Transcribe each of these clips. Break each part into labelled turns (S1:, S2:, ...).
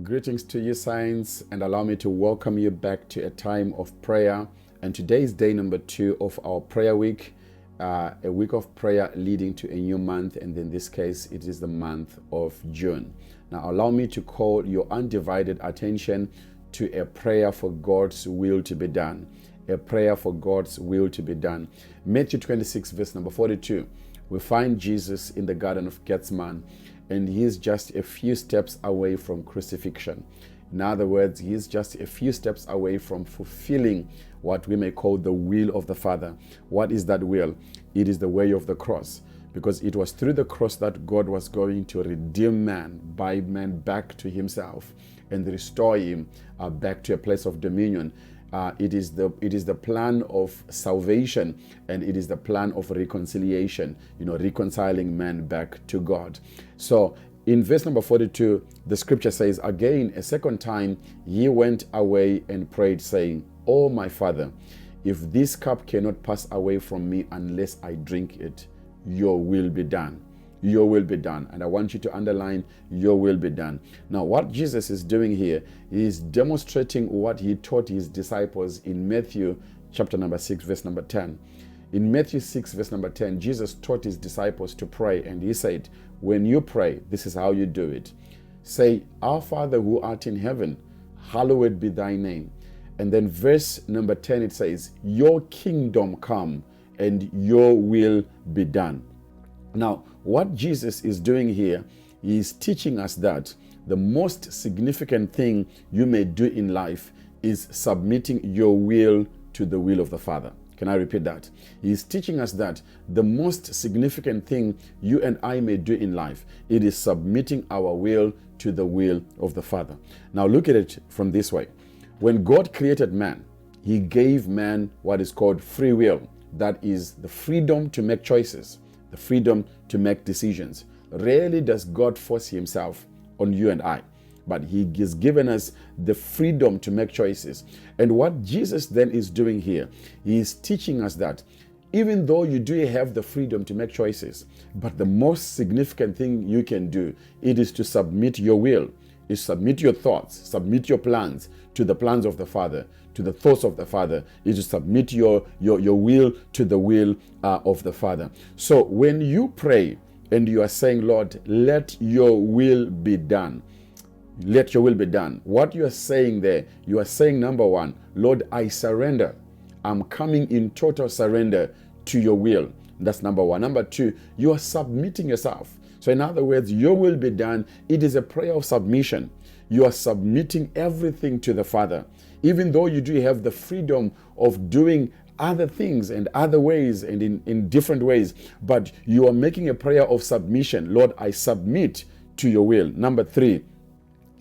S1: Greetings to you, Saints, and allow me to welcome you back to a time of prayer. And today is day number 2 of our prayer week, a week of prayer leading to a new month, and in this case, it is the month of June. Now, allow me to call your undivided attention to a prayer for God's will to be done. A prayer for God's will to be done. Matthew 26, verse number 42. We find Jesus in the Garden of Gethsemane, and he is just a few steps away from crucifixion. In other words, he is just a few steps away from fulfilling what we may call the will of the Father. What is that will? It is the way of the cross, because it was through the cross that God was going to redeem man, buy man back to himself, and restore him back to a place of dominion. It is the plan of salvation, and it is the plan of reconciliation, reconciling man back to God. So in verse number 42, the scripture says, again, a second time, he went away and prayed, saying, "Oh, my Father, if this cup cannot pass away from me unless I drink it, your will be done." Your will be done. And I want you to underline, your will be done. Now, what Jesus is doing here is demonstrating what he taught his disciples in Matthew chapter number 6, verse number 10. In Matthew 6, verse number 10, Jesus taught his disciples to pray, and he said, when you pray, this is how you do it. Say, "Our Father who art in heaven, hallowed be thy name." And then verse number 10, it says, "Your kingdom come and your will be done." Now, what Jesus is doing here, he is teaching us that the most significant thing you may do in life is submitting your will to the will of the Father. Can I repeat that? He is teaching us that the most significant thing you and I may do in life, it is submitting our will to the will of the Father. Now, look at it from this way. When God created man, he gave man what is called free will. That is the freedom to make choices, the freedom to make decisions. Rarely does God force himself on you and I, but he has given us the freedom to make choices. And what Jesus then is doing here, he is teaching us that even though you do have the freedom to make choices, but the most significant thing you can do, it is to submit your will, is submit your thoughts, submit your plans to the plans of the Father, to the thoughts of the Father, is to submit your will to the will of the Father. So when you pray and you are saying, "Lord, let your will be done," let your will be done. What you are saying there, you are saying, number one, "Lord, I surrender. I'm coming in total surrender to your will." That's number one. Number two, you are submitting yourself. So in other words, your will be done. It is a prayer of submission. You are submitting everything to the Father. Even though you do have the freedom of doing other things and other ways and in different ways, but you are making a prayer of submission. "Lord, I submit to your will." Number three,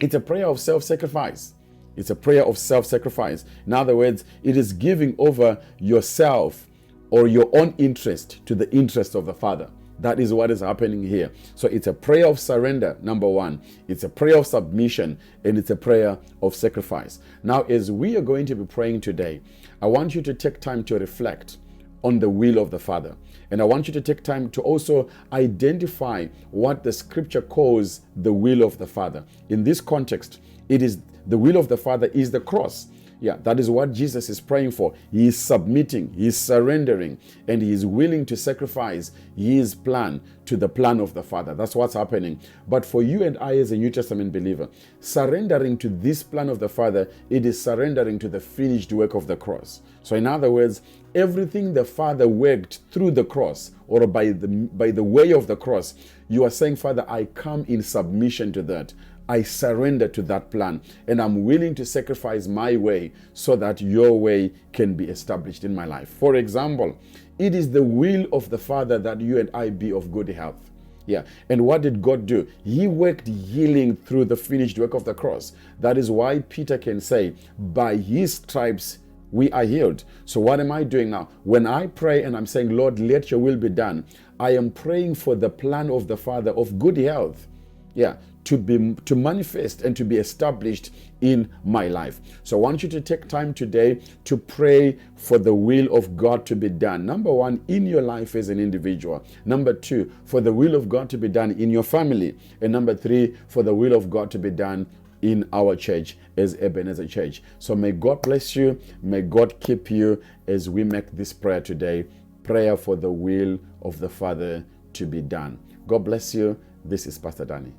S1: it's a prayer of self-sacrifice. It's a prayer of self-sacrifice. In other words, it is giving over yourself or your own interest to the interest of the Father. That is what is happening here. So it's a prayer of surrender, number one. It's a prayer of submission, and it's a prayer of sacrifice. Now, as we are going to be praying today, I want you to take time to reflect on the will of the Father. And I want you to take time to also identify what the scripture calls the will of the Father. In this context, it is the will of the Father is the cross. Yeah, that is what Jesus is praying for. He is submitting, he is surrendering, and he is willing to sacrifice his plan to the plan of the Father. That's what's happening. But for you and I as a New Testament believer, surrendering to this plan of the Father, it is surrendering to the finished work of the cross. So in other words, everything the Father worked through the cross or by the way of the cross, you are saying, "Father, I come in submission to that. I surrender to that plan, and I'm willing to sacrifice my way so that your way can be established in my life." For example, it is the will of the Father that you and I be of good health. Yeah. And what did God do? He worked healing through the finished work of the cross. That is why Peter can say, "By his stripes we are healed." So what am I doing now? When I pray and I'm saying, "Lord, let your will be done," I am praying for the plan of the Father of good health. Yeah, to manifest and to be established in my life. So I want you to take time today to pray for the will of God to be done. Number one, in your life as an individual. Number two, for the will of God to be done in your family. And number three, for the will of God to be done in our church as Ebenezer Church. So may God bless you. May God keep you as we make this prayer today. Prayer for the will of the Father to be done. God bless you. This is Pastor Danny.